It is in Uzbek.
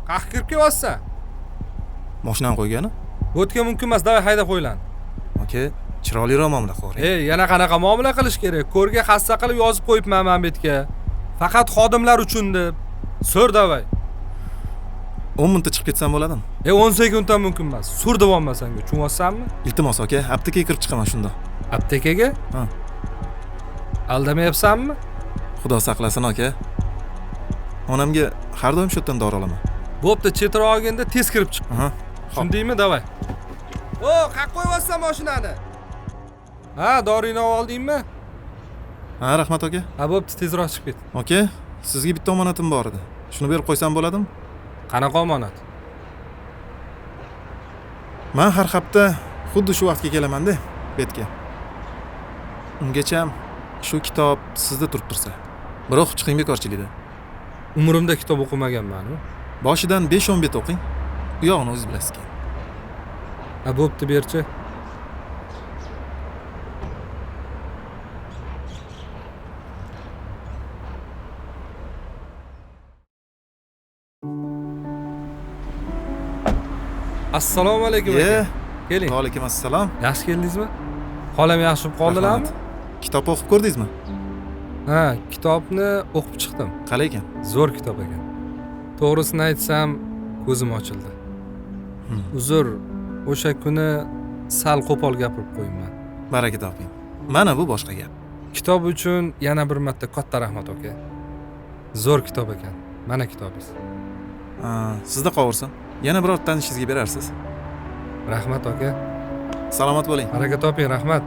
Qaqqa kirib kelyapsan? Mashinani qo'ygani? O'tga mumkin emas, davay haydab qo'ylan. Aka, chiroyliroq muomala qiling. Yana qanaqa muomala qilish kerak? Ko'rga hassa qilib yozib qo'yibman men betga. Faqat xodimlar uchun deb. So'r davay. 10 minutda chiqib ketsam bo'ladimi? 10 sekunddan mumkin emas. Sur davomma senga, tushunyapsanmi? Iltimos aka, aptekaga kirib chiqaman shunda. Aptekaga? Ha. Aldamayapsanmi? Xudo saqlasin aka. Onamga har doim shu yerdan dori olaman. Bo'pti, chetroq olganda tez kirib chiq. Aha. Tushundingmi, davay. Qayerga qo'yapsan mashinani? Ha, doringni oldingmi? Ha, rahmat aka. Ha, bo'pti, tezroq chiqib ket. Aka, sizga bitta omonatim bor edi. Shuni berib qo'ysam bo'ladimi? Qanaqa omonat? Men har hafta xuddi shu vaqtga kelaman-da, betga. Ungacha shu kitob sizda turib tursa. Biroq chiqing bekorchilikda. Umrimda kitob o'qimaganman-ku. Boshidan 5-10 bet o'qing. U yog'ini o'zingiz bilasiz. Ha, bo'pti, berchi. Assalomu alaykum aka. Keling. Va alaykum assalom. Yaxshi keldingizmi? Xolam yaxshi bo'lib qoldilarmi? Kitob o'qib ko'rdingizmi? Ha, kitobni o'qib chiqdim. Qalay ekan? Zo'r kitob ekan. To'g'risini aytsam, ko'zim ochildi. Uzr, o'sha kuni sal qo'pol gapirib qo'yibman. Baraka toping. Mana bu boshqa gap. Kitob uchun yana bir marta katta rahmat aka. Zo'r kitob ekan. Mana kitobingiz. Sizda qolursin. Yana biror tanishingizga berarsiz. Rahmat aka. Salomat bo'ling. Baraka toping, rahmat.